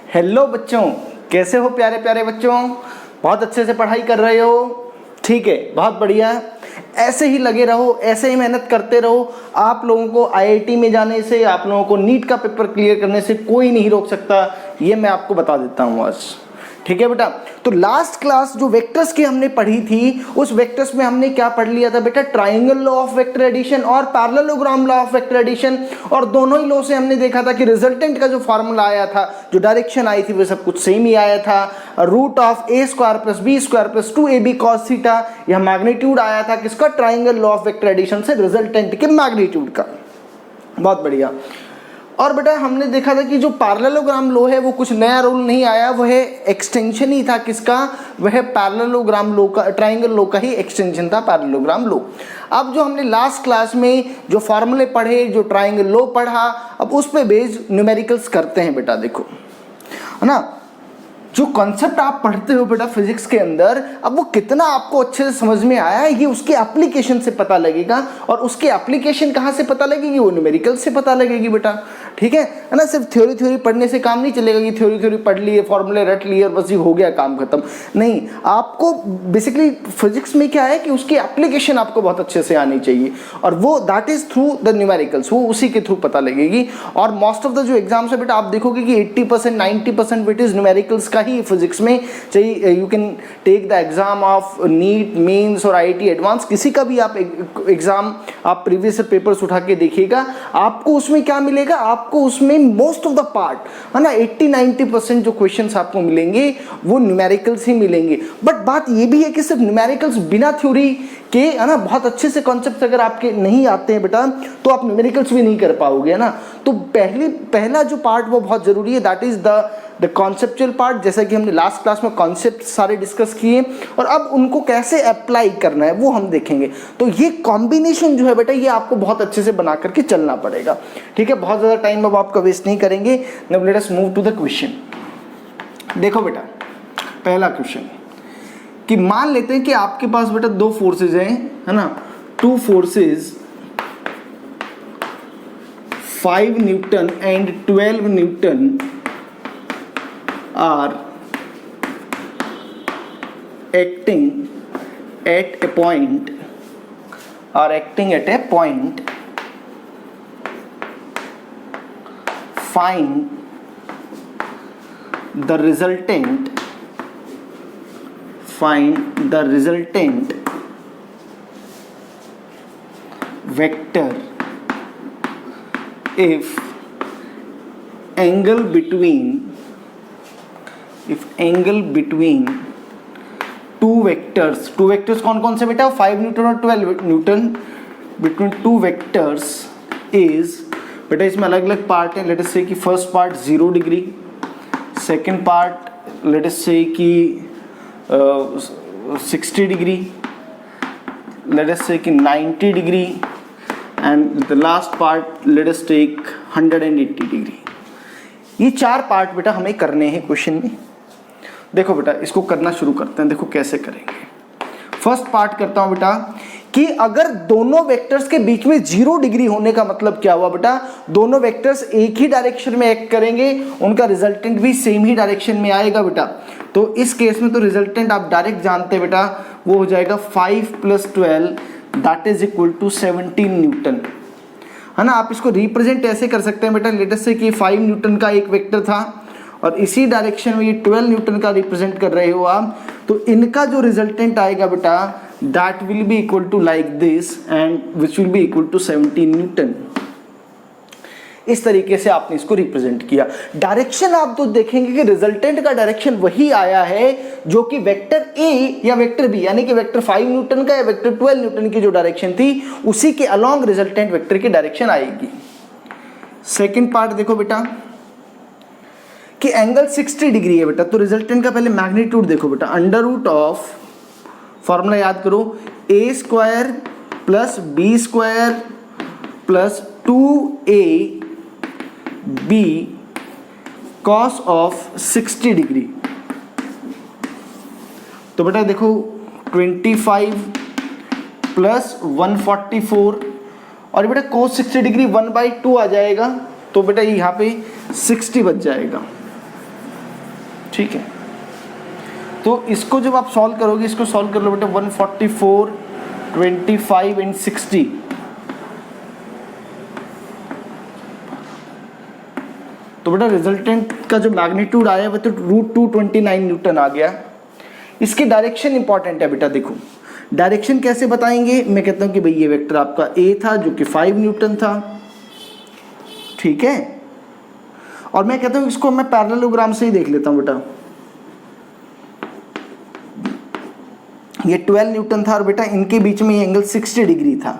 Hello बच्चों, कैसे हो प्यारे प्यारे बच्चों? बहुत अच्छे से पढ़ाई कर रहे हो? ठीक है, बहुत बढ़िया है। ऐसे ही लगे रहो, ऐसे ही मेहनत करते रहो। आप लोगों को आईआईटी में जाने से, आप लोगों को नीट का पेपर क्लियर करने से कोई नहीं रोक सकता, ये मैं आपको बता देता हूँ आज। ठीक है बेटा, तो लास्ट क्लास जो वेक्टर्स की हमने पढ़ी थी, उस वेक्टर्स में हमने क्या पढ़ लिया था बेटा? Triangle law of vector addition और parallelogram law of vector addition. और दोनों ही लॉ से हमने देखा था कि रिजल्टेंट का जो फॉर्मूला आया था, जो डायरेक्शन आई थी, वो सब कुछ सेम ही आया था। Root of a square plus b square plus 2ab cos theta, यह मैग्नीट्यूड आया था किसका? Triangle law of vector addition से रिजल्टेंट के मैग्नीट्यूड का। बहुत बढ़िया। और बेटा हमने देखा था कि जो पैरेललोग्राम लॉ है वो कुछ नया रूल नहीं आया, वह एक्सटेंशन ही था किसका? वह पैरेललोग्राम लॉ का, ट्राइंगल लॉ का ही एक्सटेंशन था पैरेललोग्राम लॉ। अब जो हमने लास्ट क्लास में जो फॉर्मूले पढ़े, जो ट्राइंगल लॉ पढ़ा, अब उस पे बेस्ड न्यूमेरिकल्स करते हैं बेटा। देखो है ना, जो कॉन्सेप्ट आप पढ़ते हो बेटा फिजिक्स के अंदर, अब वो कितना आपको अच्छे से समझ में आया है, ये उसके एप्लीकेशन से पता लगेगा। और उसके एप्लीकेशन कहाँ से पता लगेगी? वो न्यूमेरिकल से पता लगेगी बेटा। ठीक है ना, सिर्फ थ्योरी पढ़ने से काम नहीं चलेगा कि थ्योरी पढ़ लिए, फॉर्मूले रट लिए और बस ये हो गया, काम खत्म। नहीं, आपको बेसिकली फिजिक्स में क्या है कि उसकी एप्लीकेशन आपको बहुत अच्छे से आनी चाहिए, और वो that is through the numericals, वो उसी के थ्रू पता लगेगी। और मोस्ट ऑफ द जो एग्जाम्स है बेटा, आप देखोगे कि 80% 90% वेटेज न्यूमेरिकल्स का ही फिजिक्स में चाहिए। You can take the exam of NEET, mains और आईआईटी एडवांस, किसी का भी आप एग्जाम आप प्रीवियस पेपर्स उठा के देखिएगा, आपको उसमें क्या मिलेगा? आपको उसमें मोस्ट ऑफ द पार्ट है ना, 80-90% जो क्वेश्चंस आपको मिलेंगे वो न्यूमेरिकल्स ही मिलेंगे। बट बात ये भी है कि सिर्फ न्यूमेरिकल्स बिना थ्योरी के, है ना, बहुत अच्छे से कॉन्सेप्ट अगर आपके नहीं आते हैं बेटा, तो आप न्यूमेरिकल्स भी नहीं कर पाओगे, है ना। तो पहला जो पार्ट वो बहुत जरूरी है, that is the conceptual part. जैसा कि हमने लास्ट क्लास में कॉन्सेप्ट सारे डिस्कस किए, और अब उनको कैसे अप्लाई करना है वो हम देखेंगे। तो ये कॉम्बिनेशन जो है बेटा, ये आपको बहुत अच्छे से बना करके चलना पड़ेगा। ठीक है, बहुत ज़्यादा टाइम अब आपका वेस्ट नहीं करेंगे। Now let us move to the question. देखो बेटा, पहला क्वेश्चन कि मान लेते हैं कि आपके पास बेटा दो फोर्सेज हैं, है ना, two forces 5 Newton and 12 Newton are acting at a point, find the resultant vector if angle between two vectors कौन कौन से बेटा? 5 न्यूटन और 12 Newton, between two vectors is, बेटा इसमें अलग अलग पार्ट है। लेट अस से कि first part 0 degree, second part let us say कि 60 डिग्री, लेट अस से कि 90 degree, and the last part let us take 180 degree. ये 4 पार्ट बेटा हमें करने हैं क्वेश्चन में। देखो बेटा, इसको करना शुरू करते हैं। देखो कैसे करेंगे। फर्स्ट पार्ट करता हूं बेटा कि अगर दोनों वेक्टर्स के बीच में 0 डिग्री होने का मतलब क्या हुआ बेटा? दोनों वेक्टर्स एक ही डायरेक्शन में एक्ट करेंगे, उनका रिजल्टेंट भी सेम ही डायरेक्शन में आएगा बेटा। तो इस केस में तो रिजल्टेंट आप डायरेक्ट जानते हैं बेटा, वो हो जाएगा 5 + 12 that is equal to 17 newton, है ना। आप इसको रिप्रेजेंट ऐसे कर सकते हैं बेटा, लेट अस से कि 5 न्यूटन का एक वेक्टर था और इसी डायरेक्शन में ये 12 न्यूटन का रिप्रेजेंट कर रहे हो आप, तो इनका जो रिजल्टेंट आएगा बेटा that will be equal to like this, and which will be equal to 17 newton. इस तरीके से आपने इसको रिप्रेजेंट किया। डायरेक्शन आप तो देखेंगे कि रिजल्टेंट का डायरेक्शन वही आया है जो कि वेक्टर ए या वेक्टर बी, यानी कि वेक्टर 5 न्यूटन का या वेक्टर 12 न्यूटन की जो डायरेक्शन थी, उसी के अलोंग रिजल्टेंट वेक्टर की डायरेक्शन आएगी। सेकेंड पार्ट देखो बेटा कि एंगल 60 डिग्री है बेटा, तो रिजल्टेंट का पहले मैग्नीट्यूड देखो बेटा, अंडर रूट ऑफ, फॉर्मूला याद करो, a square plus b square plus 2ab cos of 60 degree. तो बेटा देखो 25 प्लस 144, और बेटा cos 60 डिग्री 1/2 आ जाएगा, तो बेटा यहाँ पे 60 बच जाएगा। ठीक है। तो इसको जब आप सॉल्व करोगे, इसको सॉल्व कर लो बेटा 144, 25 एंड 60, तो बेटा रिजल्टेंट का जो मैग्नीट्यूड आया वो तो √229 न्यूटन आ गया। इसकी डायरेक्शन इंपॉर्टेंट है बेटा। देखो डायरेक्शन कैसे बताएंगे, मैं कहता हूं कि भाई ये वेक्टर आपका ए था जो कि 5 न्यूटन था, ठीक है, और मैं कहता हूं इसको मैं पैरेललोग्राम से ही देख लेता हूं बेटा। ये 12 न्यूटन था और बेटा इनके बीच में ये एंगल 60 डिग्री था।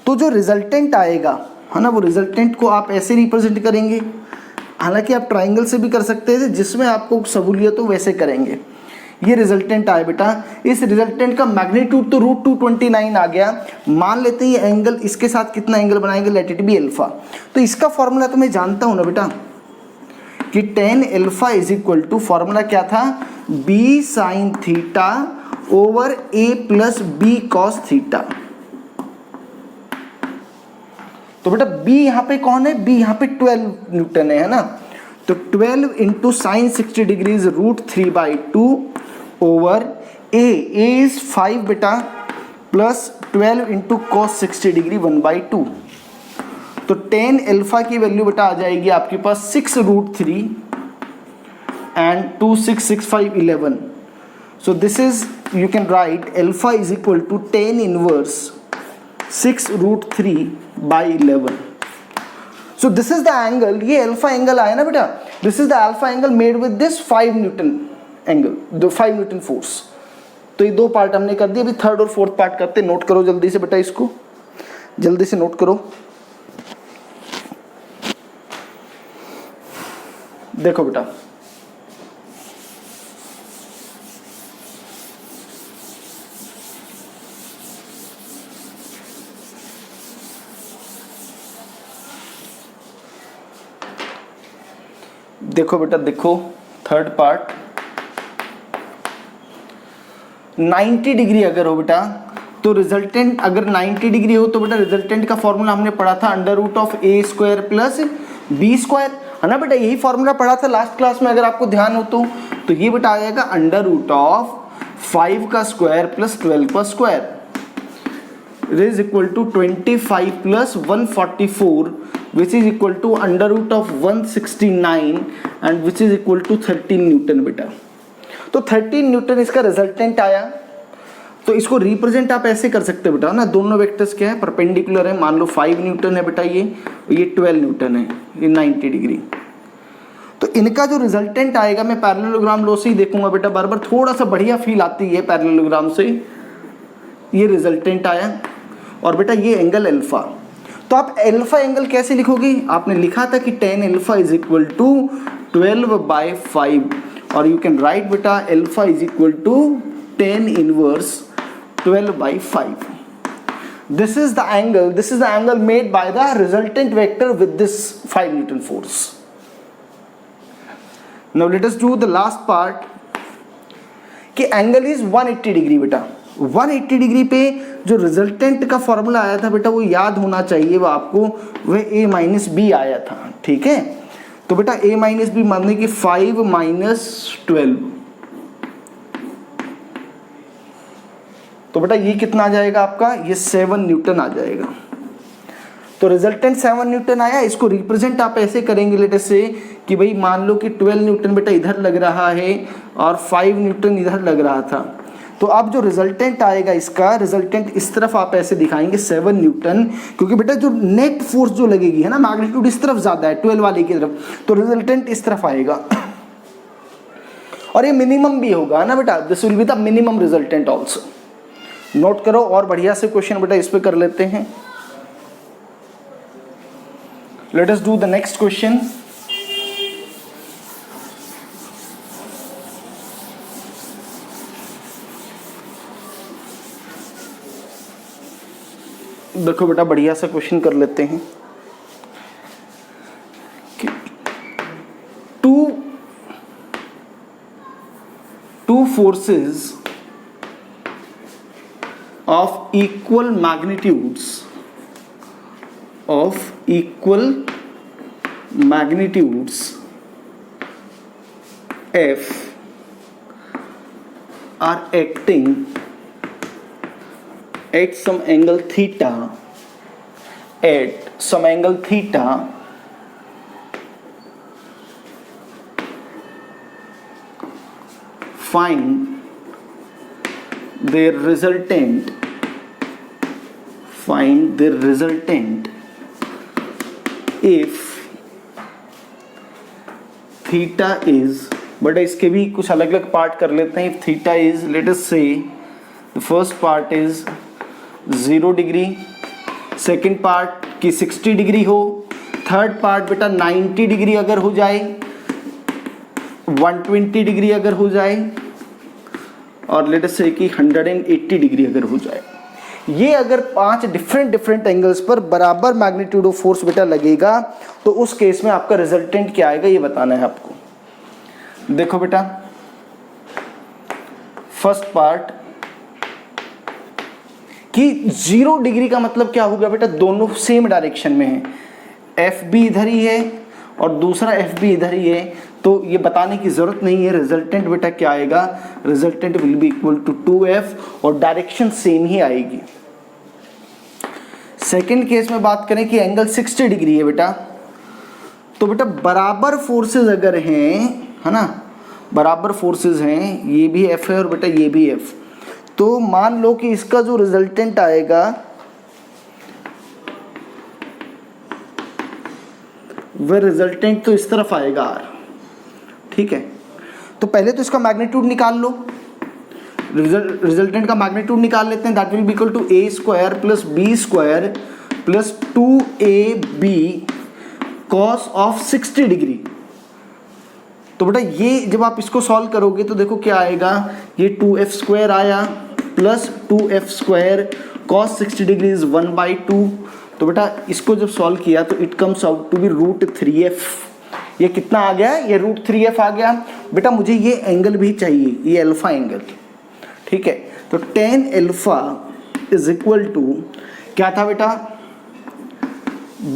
तो जो रिजल्टेंट आएगा है ना, वो रिजल्टेंट को आप ऐसे रिप्रेजेंट करेंगे, हालांकि आप ट्राइंगल से भी कर सकते थे, जिसमें आपको सहूलियत हो वैसे करेंगे। ये रिजल्टेंट आया बेटा, इस रिजल्टेंट का मैग्नीट्यूड तो √229 आ गया। मान लेते हैं ये एंगल, इसके साथ कितना एंगल बनाएंगे, लेट इट बी अल्फा। तो इसका फॉर्मूला तो मैं जानता हूं ना बेटा कि tan alpha is equal to, formula क्या था, b sin theta over a plus b cos theta. तो बेटा b यहाँ पे कौन है, b यहाँ पे 12 न्यूटन है ना, तो 12 into sine 60 degree is √3/2 over a is 5 बेटा, प्लस 12 इंटू कॉस 60 डिग्री 1/2। तो tan अल्फा की वैल्यू बेटा आ जाएगी आपके पास 6√3 and 2 6 6 5 11। So this is, you can write alpha is equal to tan inverse 6√3/11। So this is the angle, ये alpha angle आया ना बेटा, this is the alpha angle made with this 5 newton angle, दो 5 न्यूटन फोर्स। तो ये दो part हमने कर दिए, अभी थर्ड और फोर्थ पार्ट करते। नोट करो जल्दी से बेटा, इसको जल्दी से नोट करो। देखो बेटा, देखो बेटा, देखो थर्ड पार्ट 90 डिग्री अगर हो बेटा, तो रिजल्टेंट अगर 90 डिग्री हो तो बेटा रिजल्टेंट का फॉर्मूला हमने पढ़ा था √a² प्लस b², है ना बेटा, यही फॉर्मूला पढ़ा था लास्ट क्लास में अगर आपको ध्यान हो तो ये बेटा आ जाएगा √5 का स्क्वायर प्लस 12 का square is equal to 25 plus 144 which is equal to √169 and which is equal to 13 Newton बेटा। तो 13 न्यूटन इसका रिजल्टेंट आया। तो इसको रिप्रेजेंट आप ऐसे कर सकते हो बेटा ना, दोनों वेक्टर्स क्या है, परपेंडिकुलर है। मान लो 5 न्यूटन है बेटा, ये 12 न्यूटन है, ये 90 डिग्री। तो इनका जो रिजल्टेंट आएगा, मैं पैरेललोग्राम लॉ से ही देखूंगा बेटा, बार बार थोड़ा सा बढ़िया फील आती है पैरेललोग्राम से। ये रिजल्टेंट आया और बेटा ये एंगल अल्फा। तो आप अल्फा एंगल कैसे लिखोगे, आपने लिखा था कि tan alpha is equal to 12/5 और यू कैन राइट बेटा alpha is equal to tan inverse 12/5। This is the angle made by the resultant vector with this 5 newton force. Now let us do the last part कि angle is 180 degree बेटा। 180 degree पे जो resultant का formula आया था बेटा, वो याद होना चाहिए वो आपको, वह a माइनस बी आया था, ठीक है। तो बेटा a माइनस बी मानने की 5 माइनस 12, तो बेटा ये कितना आ जाएगा आपका, ये 7 न्यूटन आ जाएगा। तो रिजल्टेंट 7 न्यूटन आया। इसको रिप्रेजेंट आप ऐसे करेंगे लेटर से कि भाई मान लो कि 12 न्यूटन बेटा इधर लग रहा है और 5 न्यूटन इधर लग रहा था। तो अब जो रिजल्टेंट आएगा, इसका रिजल्टेंट इस तरफ आप ऐसे दिखाएंगे 7 न्यूटन, क्योंकि बेटा जो नेट फोर्स जो लगेगी है ना, मैग्नीट्यूड इस तरफ ज्यादा है 12 वाले की तरफ, तो रिजल्टेंट इस तरफ आएगा और ये मिनिमम भी होगा ना बेटा, this will be the minimum resultant also. Note करो और बढ़िया से क्वेश्चन बेटा इस पे कर लेते हैं। Late us do the next question. देखो बेटा बढ़िया सा क्वेश्चन कर लेते हैं कि two forces of equal magnitudes F are acting at some angle theta, find their resultant if theta is, but इसके भी कुछ अलग अलग पार्ट कर लेते हैं. If theta is, let us say the first part is 0 degree, second part की 60 degree हो, थर्ड पार्ट बेटा 90 डिग्री अगर हो जाए, 120 डिग्री अगर हो जाए, और लेट अस से कि 180 डिग्री अगर हो जाए. ये अगर 5 डिफरेंट एंगल्स पर बराबर मैग्नीट्यूड ऑफ फोर्स बेटा लगेगा तो उस केस में आपका रिजल्टेंट क्या आएगा ये बताना है आपको. देखो बेटा, फर्स्ट पार्ट कि 0 डिग्री का मतलब क्या होगा बेटा, दोनों सेम डायरेक्शन में है, एफ भी इधर ही है और दूसरा एफ भी इधर ही है, तो ये बताने की जरूरत नहीं है. रिजल्टेंट बेटा क्या आएगा, resultant will be equal to 2f और डायरेक्शन सेम ही आएगी. सेकेंड केस में बात करें कि एंगल 60 डिग्री है बेटा, तो बेटा बराबर फोर्सेस अगर हैं, है ना, बराबर फोर्सेस हैं, ये भी एफ है और बेटा ये भी एफ, तो मान लो कि इसका जो रिजल्टेंट आएगा वह रिजल्टेंट तो इस तरफ आएगा आर. ठीक है, तो पहले तो इसका मैग्नीट्यूड निकाल लो, रिजल्टेंट का मैग्नीट्यूड निकाल लेते हैं. That will be equal to a square plus b square plus 2ab cos of 60 degree. तो बेटा ये जब आप इसको सॉल्व करोगे तो देखो क्या आएगा, ये 2f स्क्वायर आया plus 2f square cos 60 degree is 1/2. तो बेटा इसको जब सॉल्व किया तो it comes out to be √3f. ये कितना आ गया, ये √3f आ गया. बेटा मुझे ये एंगल भी चाहिए, ये अल्फा एंगल. ठीक है, तो tan alpha is equal to क्या था बेटा,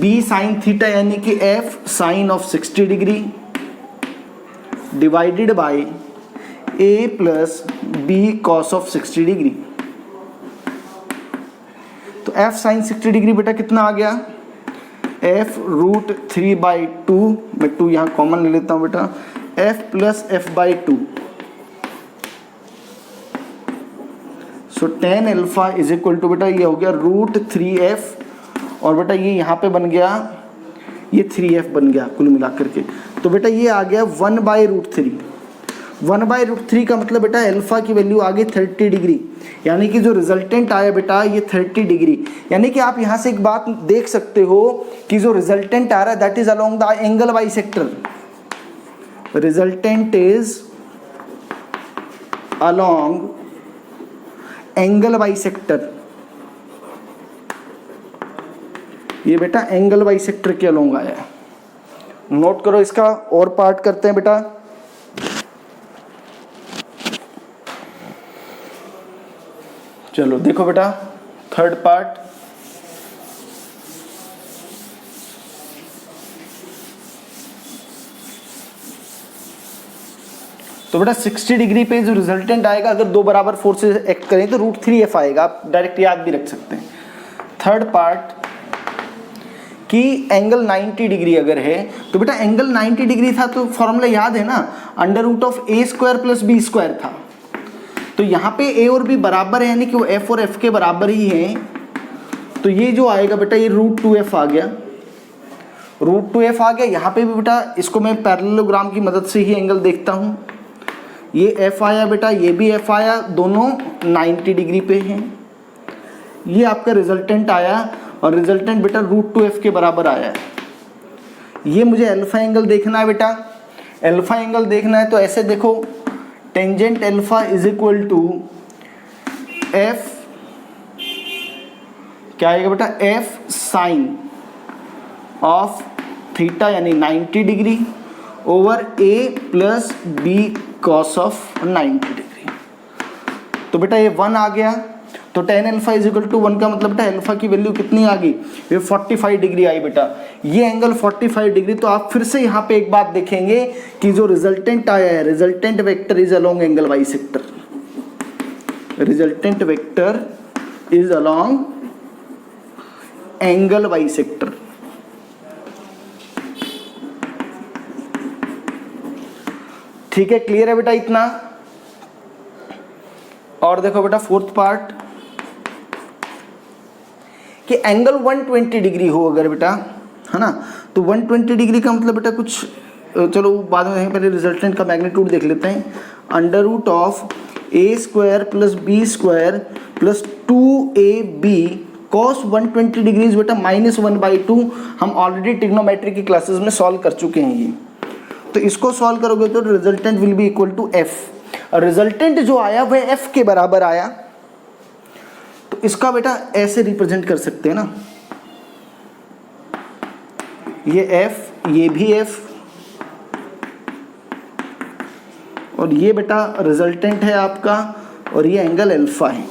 b साइन थीटा यानी कि f sine of 60 degree divided by a plus b cos of 60 degree. तो f साइन 60 डिग्री बेटा कितना आ गया, f √3/2, मैं 2 यहाँ कॉमन ले लेता हूँ बेटा, f plus f/2. So tan alpha is equal to बेटा ये हो गया √3f और बेटा ये यहाँ पे बन गया, ये 3f बन गया कुल मिलाकर के. तो बेटा ये आ गया 1/√3. 1/√3 का मतलब बेटा अल्फा की वैल्यू आ गई 30 डिग्री, यानी कि जो रिजल्टेंट आया बेटा ये 30 डिग्री. यानी कि आप यहाँ से एक बात देख सकते हो कि जो रिजल्टेंट आ रहा है that is along the angle bisector. Resultant is along angle bisector. ये बेटा एंगल बाइसेक्टर के अलोंग आया है. नोट करो, इसका और पार्ट करते हैं बेटा. चलो देखो बेटा, थर्ड पार्ट. तो बेटा 60 डिग्री पे जो रिजल्टेंट आएगा, अगर दो बराबर फोर्सेस एक्ट करें तो √3f आएगा. आप डायरेक्ट याद भी रख सकते हैं. थर्ड पार्ट कि एंगल 90 डिग्री अगर है, तो बेटा एंगल 90 डिग्री था तो फॉर्मूला याद है ना, √a² प्लस b² था. तो यहाँ पे a और b बराबर है, यानी कि वो f और f के बराबर ही हैं. तो ये जो आएगा बेटा ये √2f आ गया, √2f आ गया. यहाँ पे भी बेटा इसको मैं पैरेललोग्राम की मदद से ही एंगल देखता हूँ. ये f आया बेटा, ये भी f आया, दोनों 90 डिग्री पे हैं. ये आपका रिजल्टेंट आया और रिजल्टेंट बेटा √2f के बराबर आया है. ये मुझे अल्फा एंगल देखना है बेटा. अल्फा एंगल देखना है तो ऐसे देखो, tangent alpha is equal to f, क्या आएगा बेटा, f साइन ऑफ थीटा यानी 90 degree over a plus b cos of 90 degree. तो बेटा ये 1 आ गया. तो tan alpha is equal to 1 का मतलब बेटा अल्फा की वैल्यू कितनी आ गई, ये 45 डिग्री आई बेटा. ये एंगल 45 डिग्री. तो आप फिर से यहाँ पे एक बात देखेंगे कि जो रिजल्टेंट आया है, resultant vector is along angle bisector. Resultant vector is along angle bisector. ठीक है, क्लियर है बेटा इतना। और देखो बेटा फोर्थ पार्ट कि एंगल 120 डिग्री हो अगर बेटा, है ना, तो 120 डिग्री का मतलब बेटा कुछ, चलो बाद में देखेंगे, पहले रिजल्टेंट का मैग्नीट्यूड देख लेते हैं। Under root of a square plus b square plus 2ab cos 120 degrees बेटा -1/2। हम ऑलरेडी ट्रिग्नोमेट्री की क्लासेस में सॉल्व कर चुके हैं ये, तो इसको सॉल्व करोगे तो resultant will be equal to f. Resultant जो आया वह एफ के बराबर आया, तो इसका बेटा ऐसे रिप्रेजेंट कर सकते हैं ना, ये एफ, ये भी एफ, और ये बेटा रिजल्टेंट है आपका, और ये एंगल अल्फा है,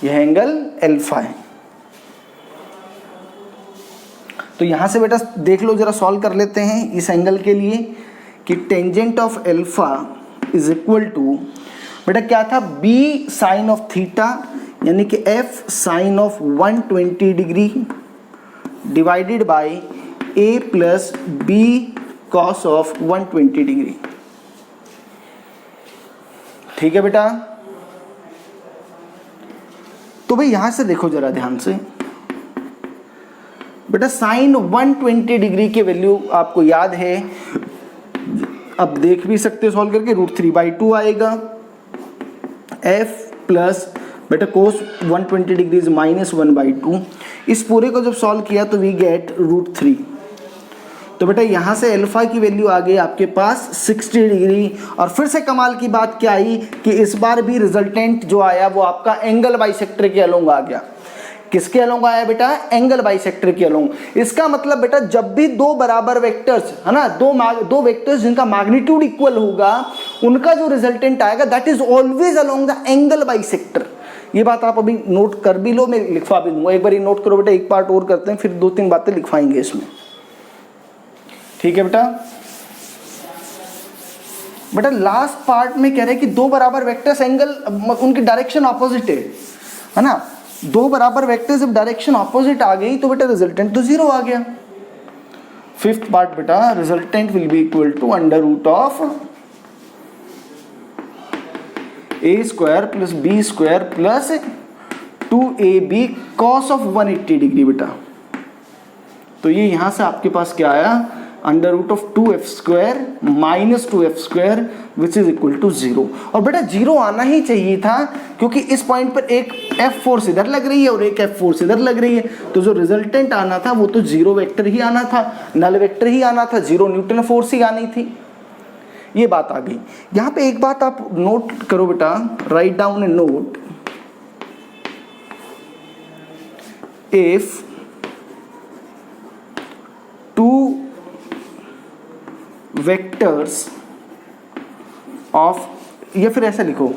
यह एंगल अल्फा है। तो यहां से बेटा देख लो, जरा सॉल्व कर लेते हैं इस एंगल के लिए कि tangent of alpha is equal to बेटा क्या था, बी साइन ऑफ थीटा, यानी कि f sine of 120 degree divided by a plus b cos of 120 degree. ठीक है बेटा, तो भाई यहां से देखो जरा ध्यान से बेटा, साइन 120 डिग्री की वैल्यू आपको याद है, अब देख भी सकते हो सॉल्व करके, √3/2 आएगा। एफ प्लस बेटा कोस 120 डिग्री -1/2। इस पूरे को जब सॉल्व किया तो वी गेट √3। तो बेटा यहाँ से अल्फा की वैल्यू आ गई आपके पास 60 डिग्री। और फिर से कमाल की बात क्या आई कि इस बार भी रिजल्टेंट जो आया वो आपका एंगल बाइसेक्टर के अलोंग आ गया। किसके अलोंग आया बेटा, एंगल बाइसेक्टर के अलोंग। इसका मतलब बेटा जब भी दो बराबर वेक्टर्स, है ना, दो वेक्टर्स जिनका मैग्नीट्यूड इक्वल होगा, उनका जो रिजल्टेंट आएगा that is always along the angle bisector. ये बात आप अभी नोट कर भी लो, मैं लिखवा भी दूंगा, एक बार नोट करो बेटा। एक पार्ट और करते हैं, फिर 2-3 बातें लिखवाएंगे इसमें। ठीक है बेटा, बेटा लास्ट पार्ट में कह रहे हैं कि दो बराबर वेक्टर्स एंगल, उनकी डायरेक्शन ऑपोजिट है ना, दो बराबर वेक्टर्स जब डायरेक्शन ऑपोजिट आ गई तो बेटा रिजल्टेंट तो 0 आ गया। फिफ्थ पार्ट बेटा, resultant will be equal to under root of a square plus b square plus 2ab cos of 180 degree बेटा। तो ये यहां से आपके पास क्या आया, under root of 2f square minus 2f square which is equal to 0। और बेटा 0 आना ही चाहिए था, क्योंकि इस पॉइंट पर एक f फोर्स इधर लग रही है और एक f फोर्स इधर लग रही है, तो जो रिजल्टेंट आना था वो तो 0 वेक्टर ही आना था, नल वेक्टर ही आना था, 0 न्यूटन फोर्स ही आनी थी। ये बात आ गई। यहाँ पे एक बात आप नोट करो बेटा, write down A note, if two vectors of, या फिर ऐसा लिखो,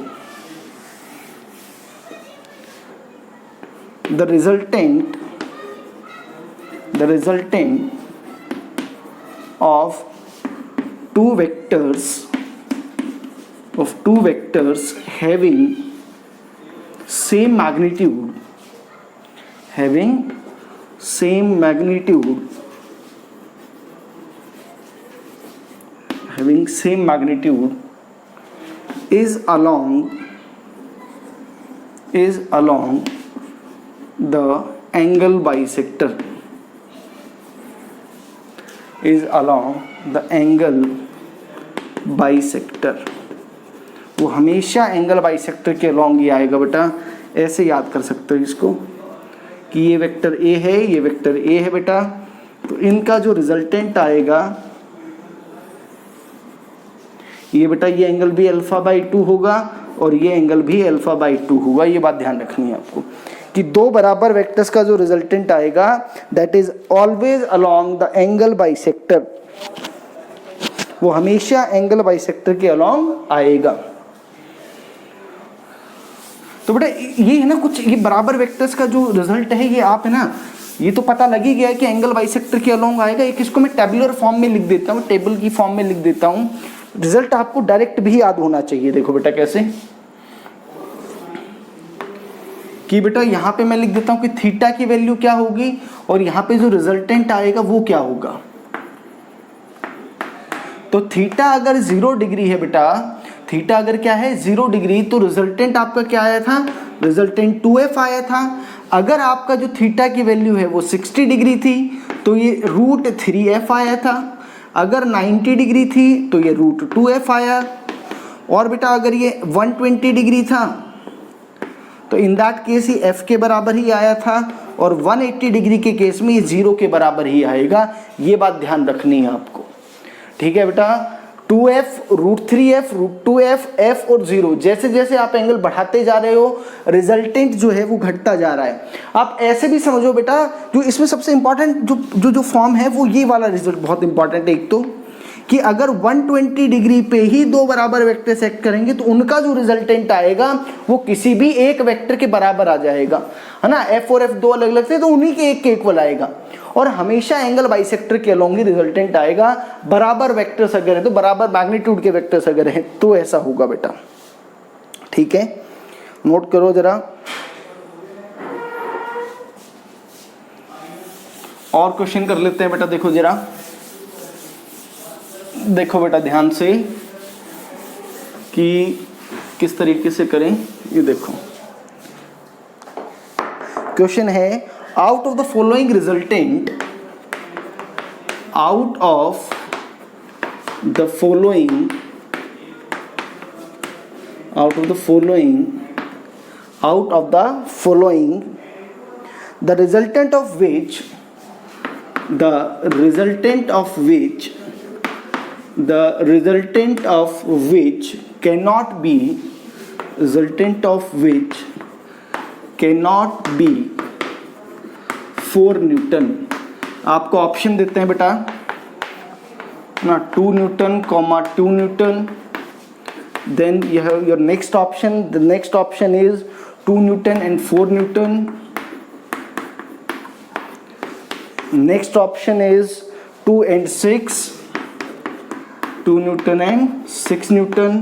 the resultant of two vectors having same magnitude is along the angle bisector, वो हमेशा एंगल बाइसेक्टर के अलोंग ही आएगा बेटा। ऐसे याद कर सकते हो इसको कि ये वेक्टर ए है, ये वेक्टर ए है बेटा, तो इनका जो रिजल्टेंट आएगा ये बेटा, ये एंगल भी α/2 होगा और ये एंगल भी α/2 होगा। ये बात ध्यान रखनी है आपको कि दो बराबर वेक्टर्स का जो रिजल्टेंट आएगा that is always along the angle bisector, वो हमेशा एंगल बाइसेक्टर के अलोंग आएगा। तो बेटा ये है ना, कुछ ये बराबर वेक्टर्स का जो रिजल्ट है ये आप है ना, ये तो पता लग ही गया कि एंगल बाइसेक्टर के अलोंग आएगा। एक इसको मैं टेबुलर फॉर्म में लिख देता हूँ, टेबल की फॉर्म में लिख देता हूँ, रिजल्ट आपको डायरेक्ट भी याद होना चाहिए। देखो बेटा कैसे, कि बेटा यहाँ पे मैं लिख देता हूँ कि थीटा की वैल्यू क्या होगी और यहाँ पे जो रिजल्टेंट आएगा वो क्या होगा। तो थीटा अगर 0 डिग्री है बेटा, थीटा अगर क्या है 0 डिग्री, तो रिजल्टेंट आपका क्या आया था, रिजल्टेंट 2f आया था। अगर आपका जो थीटा की वैल्यू है वो 60 डिग्री थी तो ये √3f आया था। अगर 90 डिग्री थी तो ये √2f आया। और बेटा अगर ये 120 डिग्री था तो in that case he f के बराबर ही आया था, और 180 डिग्री के केस में ये 0 के बराबर ही आएगा। ये बात ध्यान रखनी है आपको, ठीक है बेटा। 2f, √3f, √2f, f और 0, जैसे जैसे आप एंगल बढ़ाते जा रहे हो रिजल्टेंट जो है वो घटता जा रहा है। आप ऐसे भी समझो बेटा, जो इसमें सबसे इंपॉर्टेंट जो फॉर्म है वो ये वाला रिजल्ट बहुत इंपॉर्टेंट है। एक तो कि अगर 120 डिग्री पे ही दो बराबर वेक्टर सेट करेंगे तो उनका जो रिजल्टेंट आएगा वो किसी भी एक वेक्टर के बराबर आ जाएगा, है ना। f और f दो अलग अलग थे तो उन्हीं के एक इक्वल आएगा, और हमेशा एंगल बाइसेक्टर के अलोंग ही रिजल्टेंट आएगा। बराबर वेक्टर्स अगर है तो बराबर मैग्नीट्यूड के वेक्टर्स अगर है तो ऐसा होगा बेटा, ठीक है। नोट करो जरा। और क्वेश्चन कर लेते हैं बेटा, देखो जरा, देखो बेटा ध्यान से कि किस तरीके से करें। ये देखो क्वेश्चन है, out of the following resultant, out of the following, out of the following, out of the following, the resultant of which, the resultant of which, the resultant of which cannot be, resultant of which cannot be 4 Newton. आपको option देते हैं बेटा ना, 2 Newton, 2 Newton, then you have your next option, the next option is 2 Newton and 4 Newton. Next option is 2 and 6, 2 Newton and 6 Newton,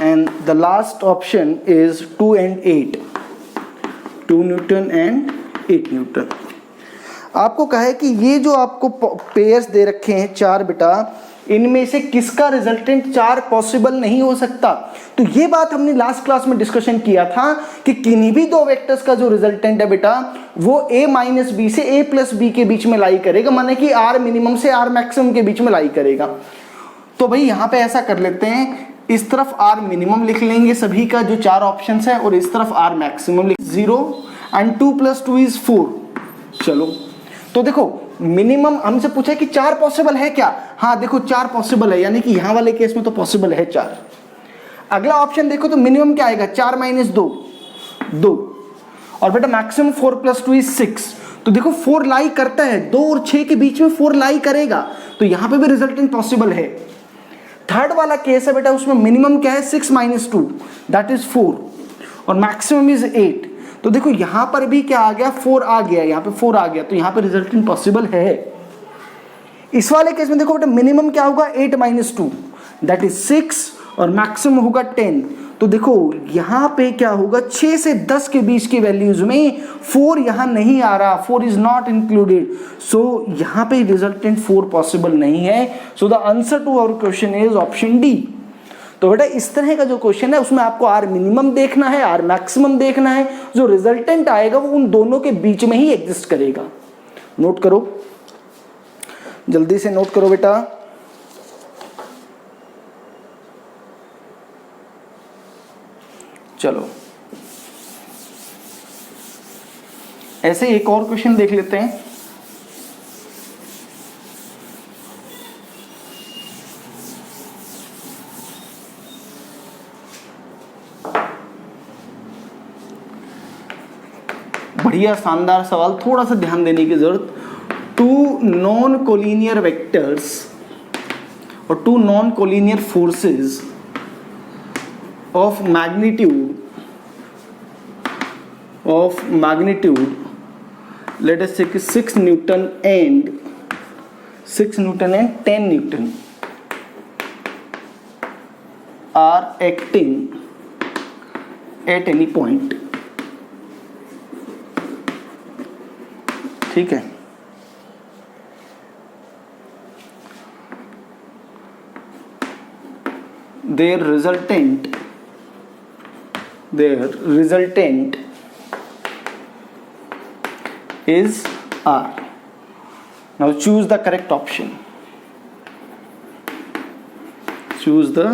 and the last option is 2 and 8, 2 Newton and 8 Newton। आपको कहा है कि ये जो आपको pairs दे रखे हैं 4 बेटा, इनमें से किसका रिजल्टेंट 4 पॉसिबल नहीं हो सकता। तो ये बात हमने लास्ट क्लास में डिस्कशन किया था कि किन्हीं भी दो वेक्टर्स का जो रिजल्टेंट है बेटा वो a माइनस बी से a प्लस बी के बीच में लाई करेगा, माने कि r मिनिमम से r मैक्सिमम के बीच में लाई करेगा। तो भाई यहाँ पे ऐसा कर लेते हैं, इस तरफ r मिनिमम लिख लेंगे सभी का जो 4 ऑप्शन है, और इस तरफ r मैक्सिमम लिख 0 and 2 + 2 is 4। चलो तो देखो मिनिमम हमसे पूछा है कि 4 पॉसिबल है क्या। हाँ देखो 4 पॉसिबल है, यानी कि यहाँ वाले केस में तो पॉसिबल है 4। अगला ऑप्शन देखो तो मिनिमम क्या आएगा, 4 - 2 2, और बेटा मैक्सिमम 4 + 2 is 6। तो देखो 4 लाई करता है, 2 और 6 के बीच में 4 लाई करेगा, तो यहाँ पे भी रिजल्टेंट पॉसिबल है। थर्ड वाला केस है बेटा, उसमें मिनिमम क्या है 6 - 2 दैट इज 4, और मैक्सिमम इज 8। तो देखो यहाँ पर भी क्या आ गया, 4 आ गया, यहाँ पे 4 आ गया, तो यहाँ पे रिजल्टेंट पॉसिबल है। इस वाले केस में देखो बेटा मिनिमम क्या होगा 8 - 2 दैट इज 6, और मैक्सिमम होगा 10। तो देखो यहाँ पे क्या होगा, 6 से 10 के बीच की वैल्यूज में 4 यहाँ नहीं आ रहा, 4 इज नॉट इंक्लूडेड, सो यहाँ पे रिजल्टेंट 4 पॉसिबल नहीं है। So the answer to our question is option D. तो बेटा इस तरह का जो क्वेश्चन है उसमें आपको आर मिनिमम देखना है, आर मैक्सिमम देखना है, जो रिजल्टेंट आएगा वो उन दोनों के बीच में ही एग्जिस्ट करेगा। नोट करो, जल्दी से नोट करो बेटा। चलो ऐसे एक और क्वेश्चन देख लेते हैं। बढ़िया शानदार सवाल, थोड़ा सा ध्यान देने की जरूरत। 2 नॉन कोलिनियर वेक्टर्स और 2 non collinear forces of magnitude let us say 6 Newton and 10 Newton are acting at any point, ठीक है। their resultant is R. Now choose the correct option. Choose the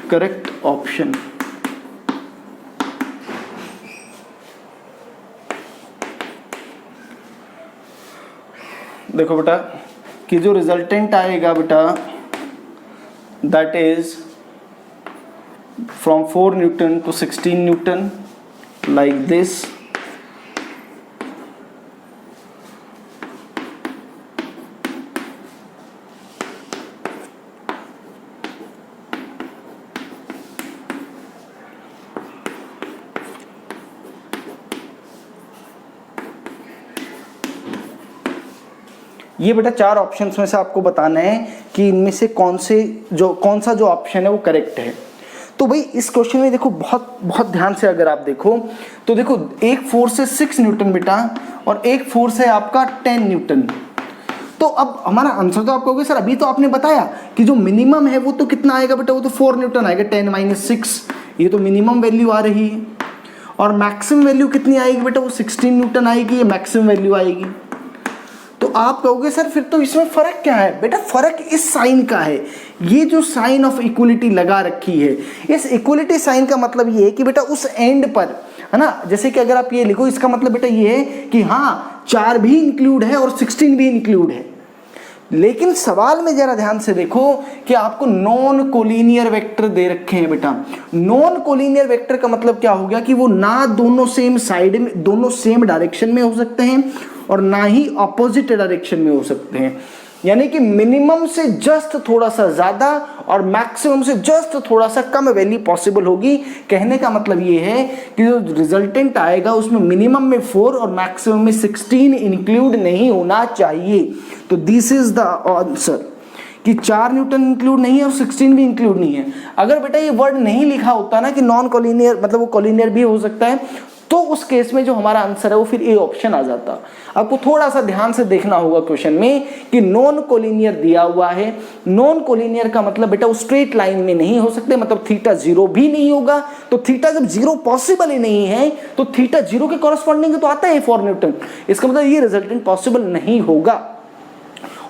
correct option. देखो बेटा कि जो resultant आएगा बेटा that is from 4 Newton to 16 Newton like this. ये बेटा 4 ऑप्शंस में से आपको बताना है कि इनमें से कौन सा जो ऑप्शन है वो करेक्ट है। तो भाई इस क्वेश्चन में देखो बहुत ध्यान से अगर आप देखो तो देखो एक फोर्स है 6 न्यूटन बेटा और एक फोर्स है आपका 10 न्यूटन। तो अब हमारा आंसर तो आप कहोगे सर अभी तो आपने बताया कि जो मिनिमम है वो तो कितना आएगा बेटा, वो तो 4 न्यूटन आएगा, 10 - 6, ये तो मिनिमम वैल्यू आ रही है। और मैक्सिमम वैल्यू कितनी आएगी बेटा, वो 16 न्यूटन आएगी, ये मैक्सिमम वैल्यू आएगी। तो आप कहोगे सर फिर तो इसमें फ़र्क क्या है बेटा, फ़र्क इस साइन का है। ये जो साइन ऑफ इक्वलिटी लगा रखी है, इस इक्वलिटी साइन का मतलब ये है कि बेटा उस एंड पर है ना, जैसे कि अगर आप ये लिखो इसका मतलब बेटा ये है कि हाँ 4 भी इंक्लूड है और 16 भी इंक्लूड है। लेकिन सवाल में जरा ध्यान से देखो कि आपको नॉन कोलिनियर वेक्टर दे रखे हैं बेटा। नॉन कोलिनियर वेक्टर का मतलब क्या हो गया कि वो ना दोनों सेम साइड में, दोनों सेम डायरेक्शन में हो सकते हैं और ना ही ऑपोजिट डायरेक्शन में हो सकते हैं। यानी कि मिनिमम से जस्ट थोड़ा सा ज़्यादा और मैक्सिमम से जस्ट थोड़ा सा कम वैल्यू पॉसिबल होगी। कहने का मतलब ये है कि जो रिजल्टेंट आएगा उसमें मिनिमम में 4 और मैक्सिमम में 16 इंक्लूड नहीं होना चाहिए। तो दिस इज द आंसर कि 4 न्यूटन इंक्लूड नहीं है और 16 भी इंक्लूड नहीं है। अगर बेटा ये वर्ड नहीं लिखा होता ना कि नॉन कोलिनियर, मतलब वो कोलिनियर भी हो सकता है, तो उस केस में जो हमारा आंसर है वो फिर ए ऑप्शन आ जाता। आपको थोड़ा सा ध्यान से देखना होगा क्वेश्चन में कि नॉन कोलिनियर दिया हुआ है। नॉन कोलिनियर का मतलब बेटा वो स्ट्रेट लाइन में नहीं हो सकते, मतलब थीटा 0 भी नहीं होगा। तो थीटा जब 0 पॉसिबल ही नहीं है तो थीटा 0 के कॉरस्पॉन्डिंग तो आता है 4 न्यूटन। इसका मतलब ये रिजल्टेंट पॉसिबल नहीं होगा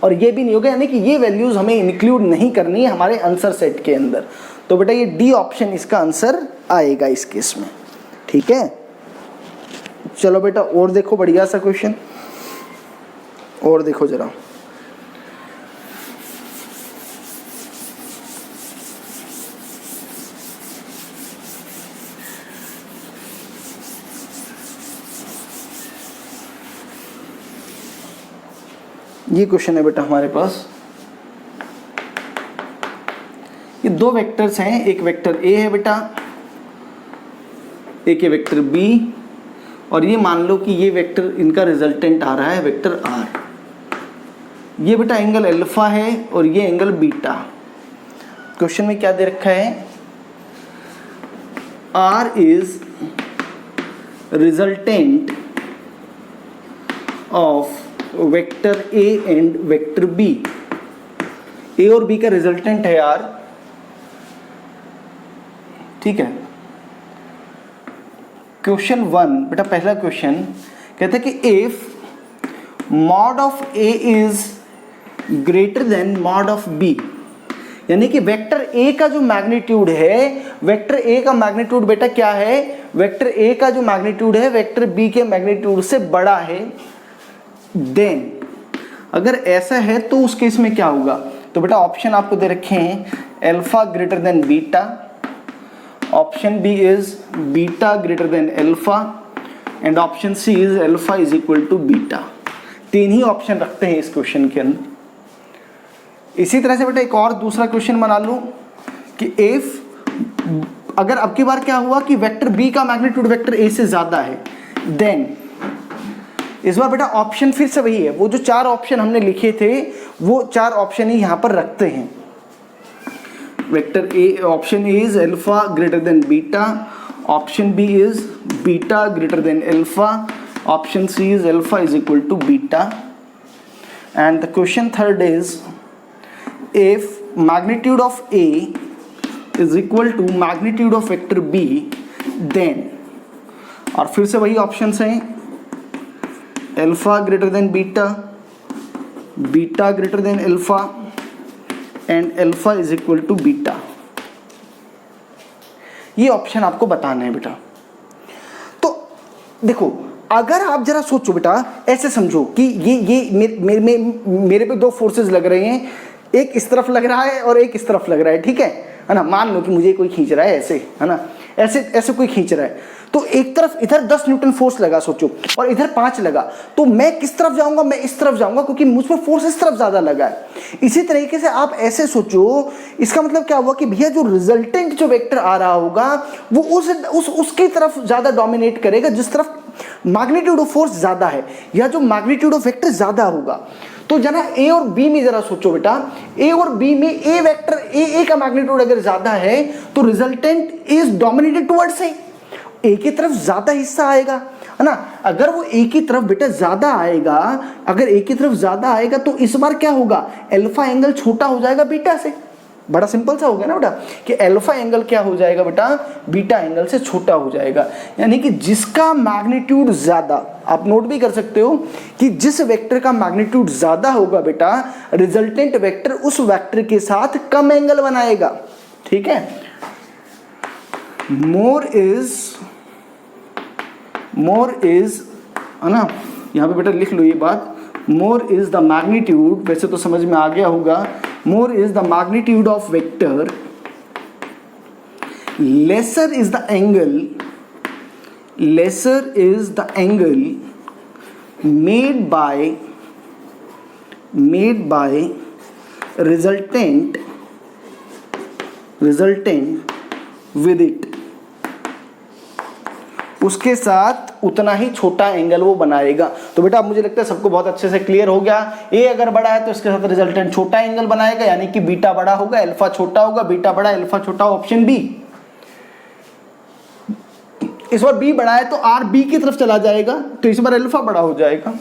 और ये भी नहीं होगा, यानी कि ये वैल्यूज हमें इंक्लूड नहीं करनी है हमारे आंसर सेट के अंदर। तो बेटा ये डी ऑप्शन इसका आंसर आएगा इस केस में। ठीक है, चलो बेटा और देखो बढ़िया सा क्वेश्चन और देखो जरा। ये क्वेश्चन है बेटा हमारे पास, ये 2 वेक्टर्स हैं, एक वेक्टर ए है बेटा, एक है वेक्टर बी, और ये मान लो कि ये वेक्टर इनका रिजल्टेंट आ रहा है वेक्टर आर। ये बेटा एंगल अल्फा है और ये एंगल बीटा। क्वेश्चन में क्या दे रखा है, R is resultant of vector A and vector B. A और बी का रिजल्टेंट है आर, ठीक है। क्वेश्चन 1 बेटा पहला क्वेश्चन कहते हैं कि if mod of a is greater than mod of b, यानी कि वेक्टर ए का जो मैग्नीट्यूड है, वेक्टर ए का मैग्नीट्यूड बेटा क्या है, वेक्टर ए का जो मैग्नीट्यूड है वेक्टर बी के मैग्नीट्यूड से बड़ा है, देन अगर ऐसा है तो उस केस में क्या होगा। तो बेटा ऑप्शन आपको दे रखे हैं alpha greater than beta, option B is beta greater than alpha and option C is alpha is equal to beta. 3 ही ऑप्शन रखते हैं इस क्वेश्चन के अंदर। इसी तरह से बेटा एक और दूसरा क्वेश्चन बना लूं कि इफ अगर अब की बार क्या हुआ कि वेक्टर बी का मैग्नीट्यूड वेक्टर ए से ज्यादा है, देन इस बार बेटा ऑप्शन फिर से वही है, वो जो 4 ऑप्शन हमने लिखे थे वो 4 ऑप्शन ही यहां पर रखते हैं। Vector a option A is alpha greater than beta, option B is beta greater than alpha, Option C is alpha is equal to beta. And the question third is, if magnitude of A is equal to magnitude of vector B, then, और फिर से वही options हैं, alpha greater than beta, beta greater than alpha and alpha is equal to beta. ये option आपको बताना है बेटा। तो देखो, अगर आप जरा सोचो बेटा, ऐसे समझो कि ये मेरे पे दो फोर्सेस लग रहे हैं, एक इस तरफ लग रहा है और एक इस तरफ लग रहा है, ठीक है ना। मान लो कि मुझे कोई खींच रहा है ऐसे, है ना, ऐसे ऐसे कोई खींच रहा है, तो एक तरफ इधर 10 न्यूटन फोर्स लगा सोचो, और इधर 5 लगा, तो मैं किस तरफ जाऊंगा? मैं इस तरफ जाऊंगा, क्योंकि मुझ पर फोर्स इस तरफ ज्यादा लगा है। इसी तरीके से आप ऐसे सोचो, इसका मतलब क्या हुआ कि भैया जो रिजल्टेंट जो वेक्टर आ रहा होगा वो उसकी तरफ ज्यादा डोमिनेट करेगा, जिस तरफ मैग्नीट्यूड ऑफ फोर्स ज्यादा है या जो मैग्नीट्यूड ऑफ वेक्टर ज्यादा होगा। तो जरा ए और बी में जरा सोचो बेटा, ए और बी में ए वेक्टर ए का मैग्नीट्यूड अगर ज्यादा है तो resultant is dominated towards a की तरफ ज्यादा हिस्सा आएगा, है ना। अगर वो ए की तरफ बेटा ज्यादा आएगा, अगर ए की तरफ ज्यादा आएगा तो इस बार क्या होगा? अल्फा एंगल छोटा हो जाएगा बीटा से। बड़ा सिंपल सा हो गया ना बेटा कि अल्फा एंगल क्या हो जाएगा बेटा? बीटा एंगल से छोटा हो जाएगा। यानी कि जिसका मैग्नीट्यूड ज्यादा, आप नोट भी कर सकते हो कि जिस वेक्टर का मैग्नीट्यूड ज्यादा होगा बेटा, रिजल्टेंट वेक्टर उस वेक्टर के साथ कम एंगल बनाएगा, ठीक है। मोर इज, है ना, यहां पे बेटा लिख लो ये बात, मोर इज द मैग्नीट्यूड, वैसे तो समझ में आ गया होगा, more is the magnitude of vector, lesser is the angle made by resultant with it, उसके साथ उतना ही छोटा एंगल वो बनाएगा। तो बेटा अब मुझे लगता है सबको बहुत अच्छे से क्लियर हो गया। ए अगर बड़ा है तो इसके साथ रिजल्टेंट छोटा एंगल बनाएगा, यानी कि बीटा बड़ा होगा, अल्फा छोटा होगा, बीटा बड़ा अल्फा छोटा, ऑप्शन बी। इस बार बी बड़ा है तो आर बी की तरफ चला जाएगा, तो इस बार अल्फा बड़ा हो जाएगा।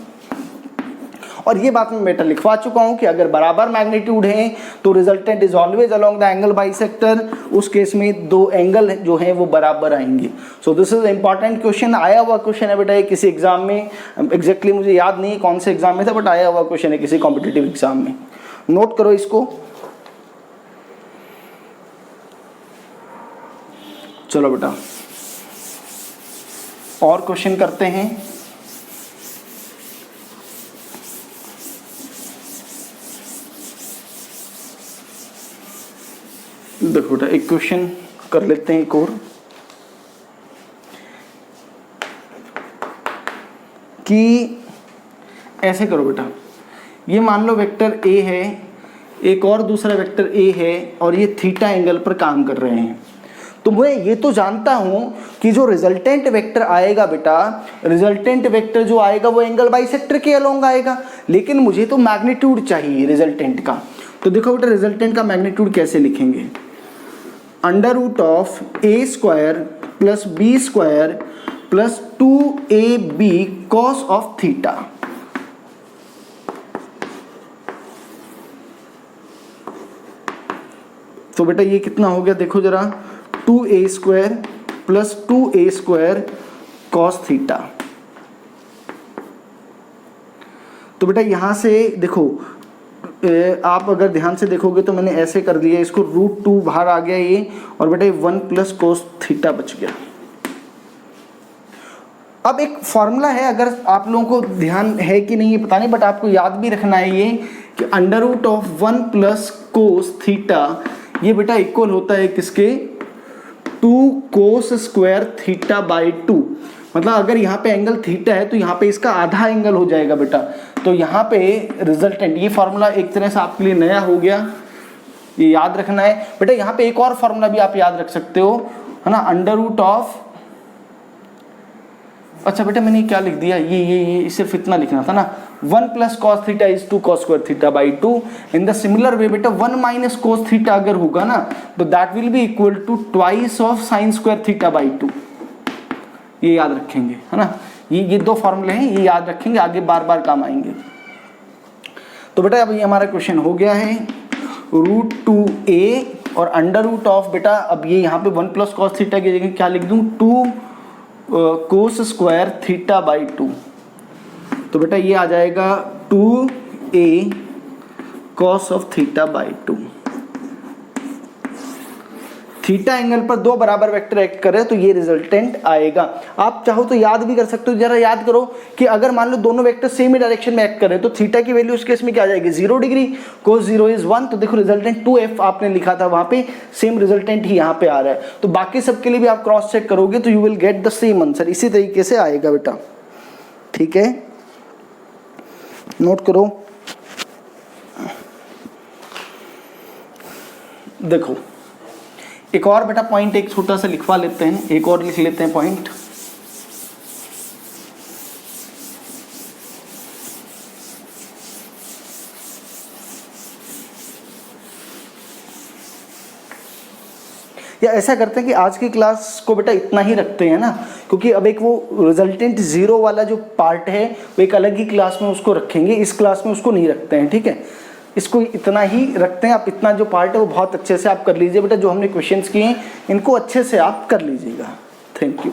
और ये बात मैं बेटा लिखवा चुका हूं कि अगर बराबर मैग्नीट्यूड है तो resultant is always along the angle bisector, उस केस में दो एंगल जो हैं वो बराबर आएंगे। सो दिस इज इंपॉर्टेंट क्वेश्चन, आया हुआ क्वेश्चन है बेटा ये किसी एग्जाम में, एग्जैक्टली मुझे याद नहीं कौन से एग्जाम में था, बट आया हुआ क्वेश्चन है किसी कॉम्पिटिटिव एग्जाम में। नोट करो इसको। चलो बेटा और क्वेश्चन करते हैं। देखो बेटा एक क्वेश्चन कर लेते हैं एक और, कि ऐसे करो बेटा, ये मान लो वेक्टर ए है, एक और दूसरा वेक्टर ए है, और ये थीटा एंगल पर काम कर रहे हैं। तो मैं ये तो जानता हूं कि जो रिजल्टेंट वेक्टर आएगा बेटा, रिजल्टेंट वेक्टर जो आएगा वो एंगल बाइसेक्टर के अलोंग आएगा, लेकिन मुझे तो मैग्नीट्यूड चाहिए रिजल्टेंट का। तो देखो बेटा रिजल्टेंट का मैग्नीट्यूड कैसे लिखेंगे? Under root of a square plus b square plus 2ab cos of theta. तो बेटा ये कितना हो गया देखो जरा, 2a square plus 2a square cos theta. तो बेटा यहां से देखो, आप अगर ध्यान से देखोगे तो मैंने ऐसे कर दिया, इसको √2 बाहर आ गया ये, और बेटा 1 प्लस कोस थीटा बच गया। अब एक फॉर्मूला है, अगर आप लोगों को ध्यान है कि नहीं ये पता नहीं, बट आपको याद भी रखना है ये कि under root of 1 plus cos theta, ये बेटा इक्वल होता है किसके? 2 कोस स्क्वायर थीटा बाई 2। मतलब अगर यहाँ पे एंगल थीटा है तो यहाँ पे इसका आधा एंगल हो जाएगा बेटा। तो यहाँ पे रिजल्टेंट, ये फॉर्मूला एक तरह से आपके लिए नया हो गया, ये याद रखना है बेटा। यहाँ पे एक और फॉर्मूला भी आप याद रख सकते हो, है ना, अंडर रूट ऑफ, अच्छा बेटा मैंने क्या लिख दिया, ये सिर्फ इतना लिखना था ना, 1 plus cos theta is 2 cos square theta by 2। In the similar way बेटा 1 माइनस कोस थीटा अगर होगा ना तो that will be equal to twice of sine square theta by 2। ये याद रखेंगे, है ना, ये दो फॉर्मूले हैं, ये याद रखेंगे, आगे बार बार काम आएंगे। तो बेटा अब ये हमारा क्वेश्चन हो गया है, √2a और अंडर रूट ऑफ, बेटा अब ये यहाँ पे 1 + cos थीटा की जगह क्या लिख दूँ, 2 cos स्क्वायर थीटा बाई 2। तो बेटा ये आ जाएगा 2a cos of theta by 2। Theta angle पर दो बराबर वेक्टर एक्ट करे तो ये रिजल्टेंट आएगा। आप चाहो तो याद भी कर सकते हो, जरा याद करो कि अगर मान लो दोनों वेक्टर सेम ही डायरेक्शन में एक्ट करें तो थीटा की वैल्यू उस केस में क्या आ जाएगी, 0 डिग्री, cos 0 इज 1। तो देखो रिजल्टेंट 2f आपने लिखा था वहां पे, सेम रिजल्टेंट ही यहाँ पे आ रहा है। तो बाकी सबके लिए भी आप क्रॉस चेक करोगे तो you will get the same answer, इसी तरीके से आएगा बेटा। ठीक है, नोट करो। देखो एक और बेटा पॉइंट एक छोटा सा लिखवा लेते हैं, एक और लिख लेते हैं पॉइंट। या ऐसा करते हैं कि आज की क्लास को बेटा इतना ही रखते हैं ना, क्योंकि अब एक वो रिजल्टेंट 0 वाला जो पार्ट है वो एक अलग ही क्लास में उसको रखेंगे, इस क्लास में उसको नहीं रखते हैं। ठीक है, इसको इतना ही रखते हैं। आप इतना जो पार्ट है वो बहुत अच्छे से आप कर लीजिए बेटा, जो हमने क्वेश्चंस किए हैं इनको अच्छे से आप कर लीजिएगा। Thank you.